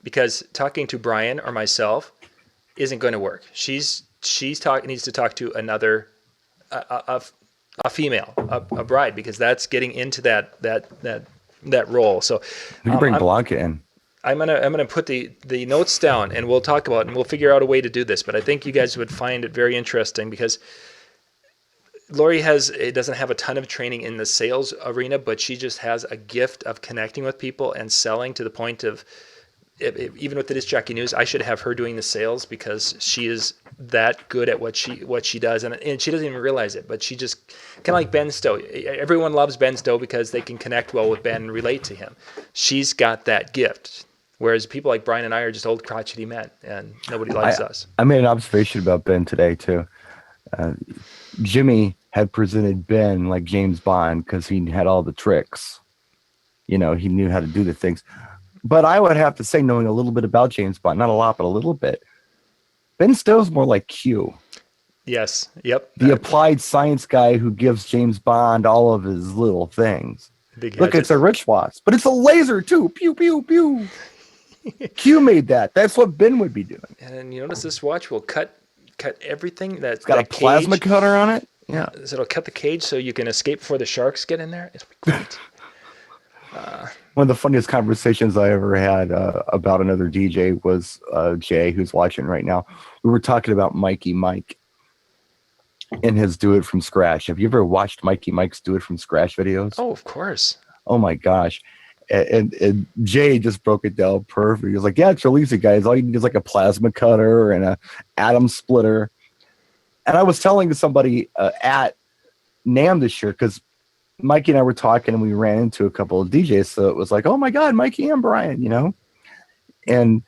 because talking to Brian or myself isn't going to work. Needs to talk to another a female, a bride, because that's getting into that role. So We can bring Blanca in. I'm gonna put the notes down, and we'll talk about it, and we'll figure out a way to do this. But I think you guys would find it very interesting, because Lori doesn't have a ton of training in the sales arena, but she just has a gift of connecting with people and selling, to the point of, even with the Disc Jockey News, I should have her doing the sales, because she is that good at what she does, and she doesn't even realize it. But she just kind of like Ben Stowe. Everyone loves Ben Stowe because they can connect well with Ben and relate to him. She's got that gift, whereas people like Brian and I are just old crotchety men, and nobody likes us. I made an observation about Ben today too. Jimmy had presented Ben like James Bond because he had all the tricks. He knew how to do the things. But I would have to say, knowing a little bit about James Bond, not a lot, but a little bit, Ben Stowe's more like Q. Yes. Yep. The applied science guy who gives James Bond all of his little things. Look, it's a Rich Watts, but it's a laser too. Pew, pew, pew. Q made that. That's what Ben would be doing. And you notice this watch will cut everything that's got a plasma cutter on it. Yeah. So it'll cut the cage so you can escape before the sharks get in there. It's great. One of the funniest conversations I ever had about another DJ was Jay, who's watching right now. We were talking about Mikey Mike and his Do It From Scratch. Have you ever watched Mikey Mike's Do It From Scratch videos? Oh, of course. Oh my gosh. And Jay just broke it down perfect. He was like, yeah, it's real easy, guys. All you need is like a plasma cutter and a atom splitter. And I was telling somebody at NAMM this year, because Mikey and I were talking and we ran into a couple of DJs. So it was like, oh my God, Mikey and Brian, And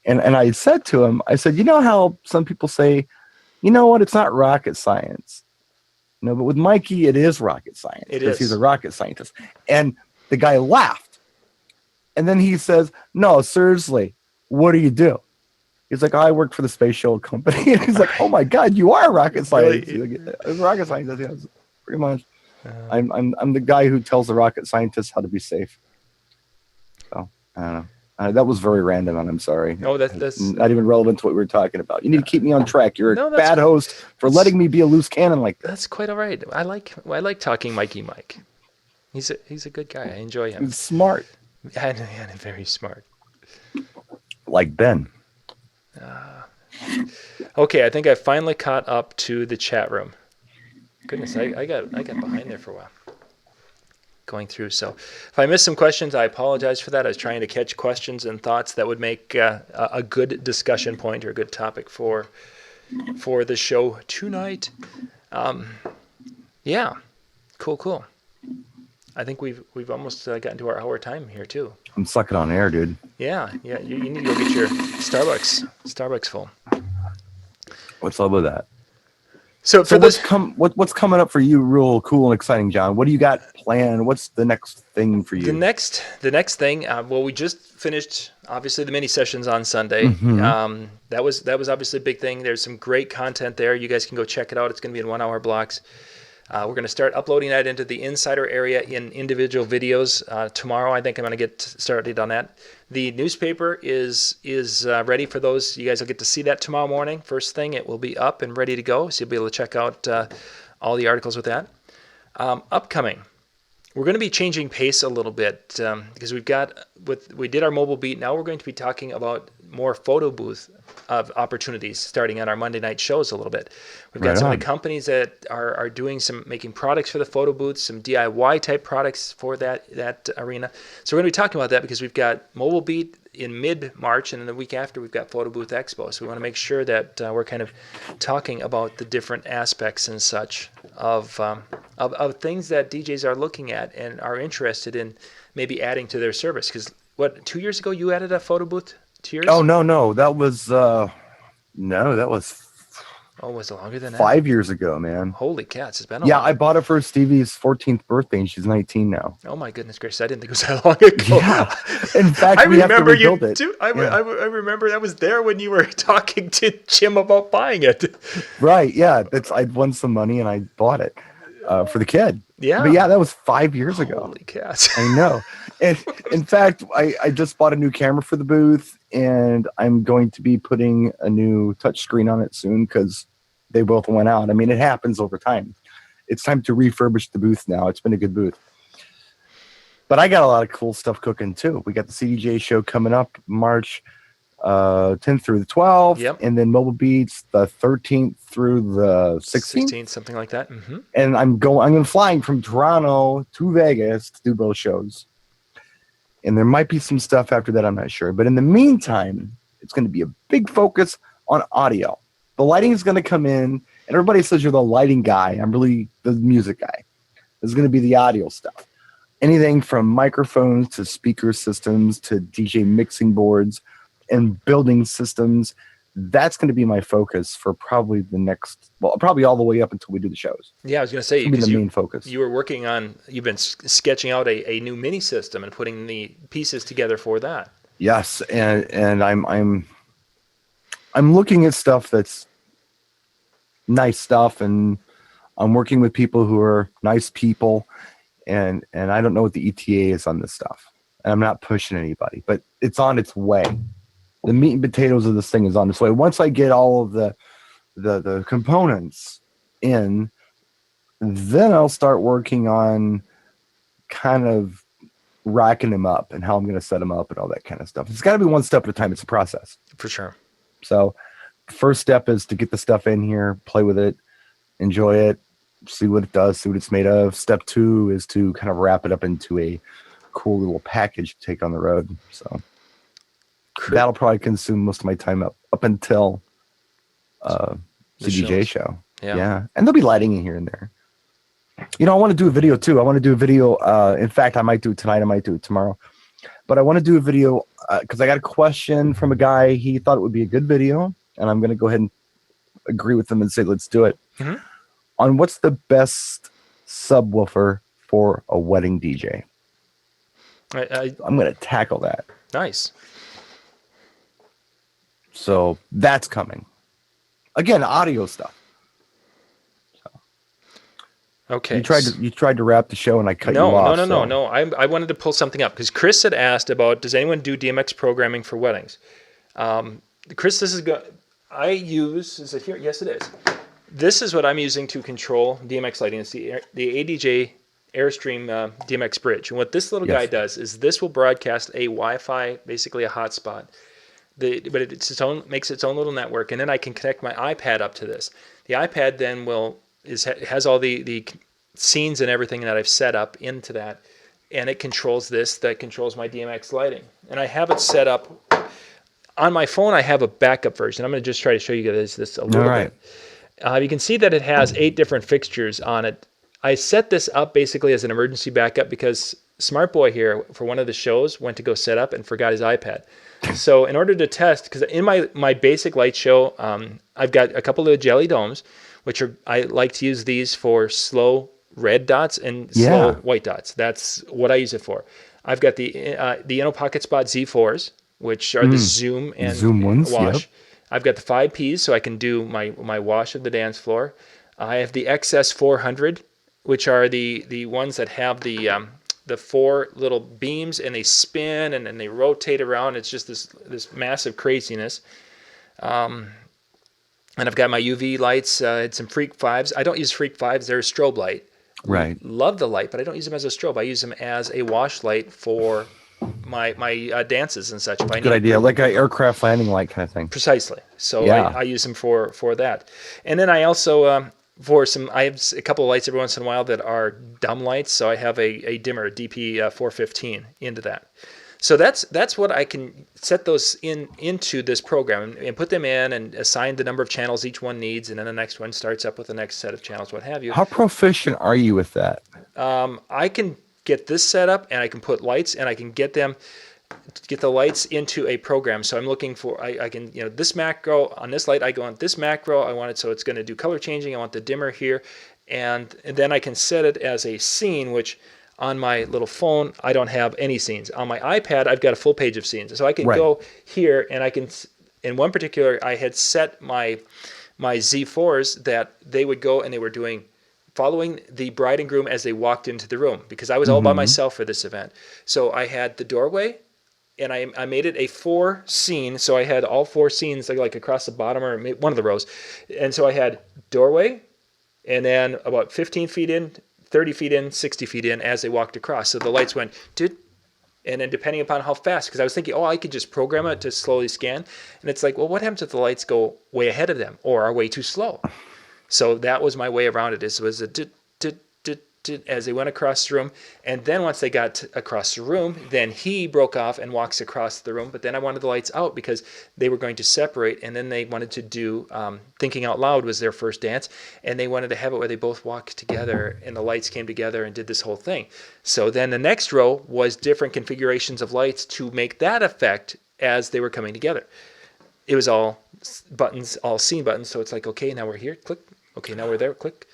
I said to him, I said, you know how some people say, you know what, it's not rocket science. But with Mikey, it is rocket science. It because is. He's a rocket scientist. And the guy laughed. And then he says, no, seriously, what do you do? He's like, I work for the space shuttle company. And he's like, oh my God, you are a rocket scientist. Really? Like, rocket scientist, yes, pretty much. I'm the guy who tells the rocket scientists how to be safe. So I don't know. That was very random, and I'm sorry. No, that's not even relevant to what we were talking about. You need to keep me on track. You're a bad host for letting me be a loose cannon like that. That's quite all right. I like talking Mikey Mike. He's a good guy. I enjoy him. He's smart. And very smart. Like Ben. Okay, I think I finally caught up to the chat room. Goodness, I got behind there for a while. Going through. So if I missed some questions, I apologize for that. I was trying to catch questions and thoughts that would make a good discussion point or a good topic for the show tonight. Yeah, cool. I think we've almost gotten to our hour time here too. I'm sucking on air, dude. Yeah. You need to go get your Starbucks full. What's up with that? So what's coming up for you, real cool and exciting, John? What do you got planned? What's the next thing for you? The next thing. Well, we just finished obviously the mini sessions on Sunday. Mm-hmm. That was obviously a big thing. There's some great content there. You guys can go check it out. It's going to be in 1 hour blocks. We're going to start uploading that into the Insider area in individual videos tomorrow. I think I'm going to get started on that. The newspaper is ready for those. You guys will get to see that tomorrow morning. First thing, it will be up and ready to go, so you'll be able to check out all the articles with that. Upcoming, we're going to be changing pace a little bit because we did our mobile beat. Now we're going to be talking about more photo booth of opportunities starting on our Monday night shows a little bit. We've got some of the companies that are making products for the photo booths, some DIY type products for that arena. So we're going to be talking about that because we've got Mobile Beat in mid-March, and then the week after we've got Photo Booth Expo. So we want to make sure that we're kind of talking about the different aspects and such of things that DJs are looking at and are interested in maybe adding to their service. Because 2 years ago you added a photo booth to yours? Oh no, that was Oh, was it longer than that? 5 years ago, man. Holy cats, it's been a while. Yeah, I bought it for Stevie's 14th birthday, and she's 19 now. Oh my goodness gracious, I didn't think it was that long ago. Yeah. In fact, we have to rebuild it. I remember that was there when you were talking to Jim about buying it. Right, yeah. I'd won some money, and I bought it. for the kid. Yeah. But yeah, that was 5 years ago. Holy cats. I know. And in fact, I just bought a new camera for the booth, and I'm going to be putting a new touchscreen on it soon because they both went out. I mean, it happens over time. It's time to refurbish the booth now. It's been a good booth. But I got a lot of cool stuff cooking too. We got the CDJ show coming up March 10th through the 12th, Yep. and then Mobile Beats the 13th through the 16th. Something like that. Mm-hmm. And I'm flying from Toronto to Vegas to do both shows. And there might be some stuff after that, I'm not sure. But in the meantime, it's going to be a big focus on audio. The lighting is going to come in, and everybody says you're the lighting guy. I'm really the music guy. This is going to be the audio stuff. Anything from microphones to speaker systems to DJ mixing boards and building systems. That's going to be my focus for probably probably all the way up until we do the shows. Yeah, I was going to say, It'll be the main focus. You were working on, you've been sketching out a new mini system and putting the pieces together for that. Yes, and I'm looking at stuff that's nice stuff, and I'm working with people who are nice people, and I don't know what the ETA is on this stuff. And I'm not pushing anybody, but it's on its way. The meat and potatoes of this thing is on its way. Once I get all of the components in, then I'll start working on kind of racking them up and how I'm going to set them up and all that kind of stuff. It's got to be one step at a time. It's a process. For sure. So first step is to get the stuff in here, play with it, enjoy it, see what it does, see what it's made of. Step 2 is to kind of wrap it up into a cool little package to take on the road. So that'll probably consume most of my time up until CDJ show. Yeah. And there'll be lighting in here and there. You know, I want to do a video too. I want to do a video. In fact, I might do it tonight. I might do it tomorrow. But I want to do a video because I got a question from a guy. He thought it would be a good video. And I'm going to go ahead and agree with him and say, let's do it. Mm-hmm. On what's the best subwoofer for a wedding DJ. I'm going to tackle that. Nice. So that's coming. Again, audio stuff. Okay. You tried to wrap the show and I cut you off. No. I wanted to pull something up because Chris had asked about, does anyone do DMX programming for weddings? Chris, this is good. Is it here? Yes, it is. This is what I'm using to control DMX lighting. It's the ADJ Airstream DMX bridge. And what this little guy does is this will broadcast a Wi-Fi, basically a hotspot. But it's makes its own little network, and then I can connect my iPad up to this. The iPad then has all the scenes and everything that I've set up into that, and it controls this. That controls my DMX lighting, and I have it set up on my phone. I have a backup version. I'm going to just try to show you guys this a little bit. You can see that it has 8 different fixtures on it. I set this up basically as an emergency backup because Smart Boy here for one of the shows went to go set up and forgot his iPad. So in order to test, because in my basic light show, I've got a couple of jelly domes, I like to use these for slow red dots and slow white dots. That's what I use it for. I've got the InnoPocket Spot Z4s, which are the zoom and ones, wash. Yep. I've got the 5Ps, so I can do my wash of the dance floor. I have the XS400, which are the ones that have the 4 little beams, and they spin and then they rotate around. It's just this massive craziness. And I've got my UV lights. It's some Freak 5s. I don't use Freak 5s. They're a strobe light. Right. Love the light, but I don't use them as a strobe. I use them as a wash light for my dances and such. Good idea. Like an aircraft landing light kind of thing. Precisely. So I use them for that. And then I also... I have a couple of lights every once in a while that are dumb lights, so I have a dimmer, a DP 415 into that. So that's what I can set those into this program and put them in and assign the number of channels each one needs, and then the next one starts up with the next set of channels, what have you. How proficient are you with that? I can get this set up, and I can put lights, and I can get the lights into a program. So I'm looking for, I can, this macro, on this light, I go on this macro, I want it so it's going to do color changing, I want the dimmer here, and then I can set it as a scene, which on my little phone, I don't have any scenes. On my iPad, I've got a full page of scenes. So I can go here, and I can, in one particular, I had set my Z4s that they would go and they were doing following the bride and groom as they walked into the room, because I was all by myself for this event. So I had the doorway, and I made it a 4 scene. So I had all 4 scenes like across the bottom or one of the rows. And so I had doorway, and then about 15 feet in, 30 feet in, 60 feet in as they walked across. So the lights went, and then depending upon how fast, because I was thinking, I could just program it to slowly scan. And it's like, well, what happens if the lights go way ahead of them or are way too slow? So that was my way around it. Was a as they went across the room. And then once they got across the room, then he broke off and walks across the room. But then I wanted the lights out because they were going to separate. And then they wanted to do Thinking Out Loud was their first dance. And they wanted to have it where they both walked together and the lights came together and did this whole thing. So then the next row was different configurations of lights to make that effect as they were coming together. It was all buttons, all scene buttons. So it's like, okay, now we're here, click. Okay, now we're there, click.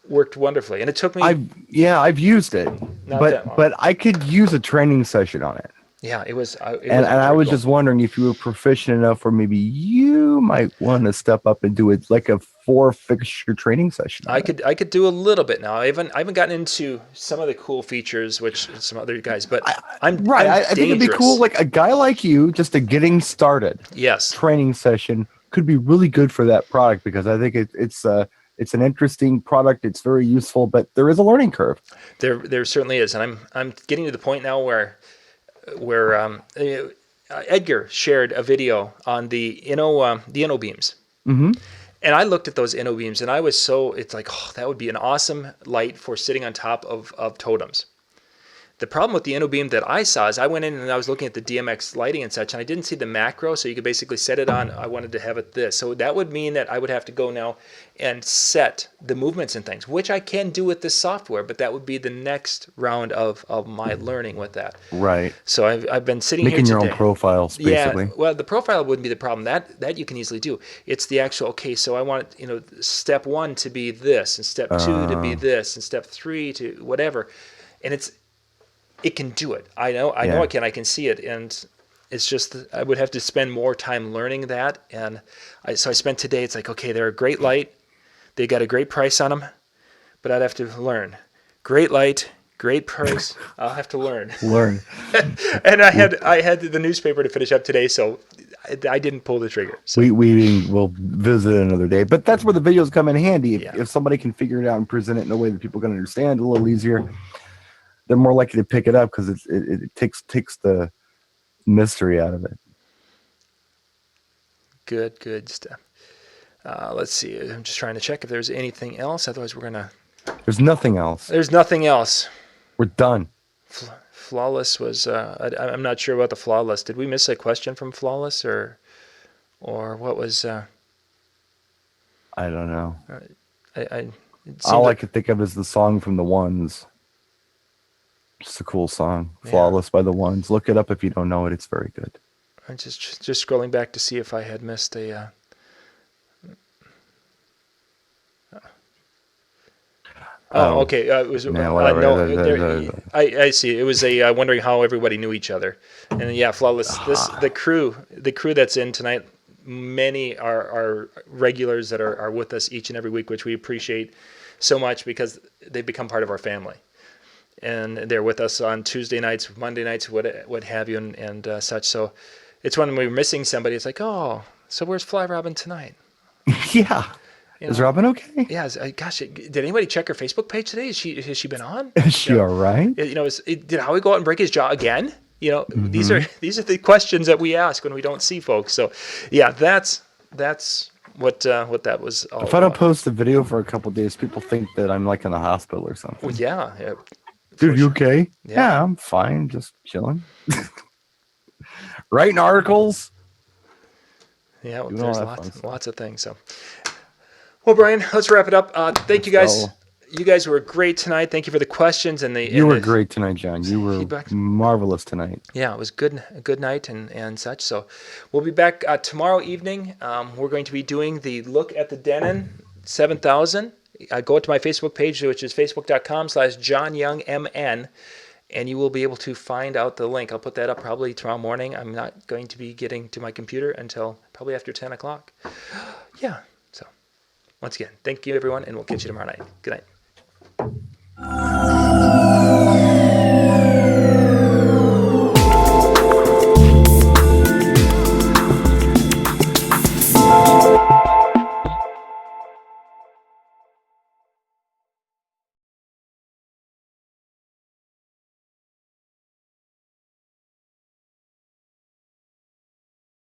Worked wonderfully, and it took me. I've used it, but I could use a training session on it. Yeah, it was. And I was just wondering if you were proficient enough, or maybe you might want to step up and do it like a 4-fixture training session. I could do a little bit now. I haven't gotten into some of the cool features, which some other guys, but I'm right. I think it'd be cool, like a guy like you, just a getting started. Yes. Training session could be really good for that product, because I think it's an interesting product. It's very useful, but there is a learning curve. There certainly is, and I'm getting to the point now where Edgar shared a video on the Inno beams, and I looked at those Inno beams, and I was it's like, that would be an awesome light for sitting on top of totems. The problem with the Inno beam that I saw is I went in and I was looking at the DMX lighting and such, and I didn't see the macro, so you could basically set it on. I wanted to have it this. So that would mean that I would have to go now and set the movements and things, which I can do with this software, but that would be the next round of my learning with that. Right. So I've been sitting making here your today. own profiles, basically. Yeah, well, the profile wouldn't be the problem. That you can easily do. It's the actual, okay, so I want step 1 to be this, and step 2 to be this, and step 3 to whatever. And it can do it. I know it can. I can see it, and it's just I would have to spend more time learning that. And so I spent today. It's like, okay, they're a great light. They got a great price on them, but I'd have to learn. Great light, great price. I'll have to learn. And I had the newspaper to finish up today, so I didn't pull the trigger. So. We will visit another day, but that's where the videos come in handy. If somebody can figure it out and present it in a way that people can understand a little easier, they're more likely to pick it up, because it takes the mystery out of it. Good stuff. Let's see. I'm just trying to check if there's anything else. Otherwise, we're gonna. There's nothing else. There's nothing else. We're done. Flawless was. I'm not sure about the flawless. Did we miss a question from Flawless, or what was? I don't know. All I could think of is the song from the Ones. It's a cool song, Flawless by the Ones. Look it up if you don't know it. It's very good. I'm just scrolling back to see if I had missed a. Okay. It was I see. It was a wondering how everybody knew each other, and Flawless. The crew that's in tonight. Many are regulars that are with us each and every week, which we appreciate so much, because they've become part of our family. And they're with us on Tuesday nights, Monday nights, what have you, and such. So it's when we were missing somebody, it's like, so where's Fly Robin tonight? Yeah. Is Robin okay? Yeah. Gosh, did anybody check her Facebook page today? Has she been on? Is she all right? Did Howie go out and break his jaw again? These are the questions that we ask when we don't see folks. So, that's what that was all If I don't post a video for a couple of days, people think that I'm like in the hospital or something. Well, yeah. Dude, you okay? Yeah, I'm fine. Just chilling. Writing articles. Yeah, well, there's lots of things. So, well, Brian, let's wrap it up. Thank you guys. You guys were great tonight. Thank you for the questions and the. You were great tonight, John. You were marvelous tonight. Yeah, it was a good night and such. So, we'll be back tomorrow evening. We're going to be doing the look at the Denon 7000. Go to my Facebook page, which is facebook.com/JohnYoungMN, and you will be able to find out the link. I'll put that up probably tomorrow morning. I'm not going to be getting to my computer until probably after 10 o'clock. Yeah. So, once again, thank you, everyone, and we'll catch you tomorrow night. Good night.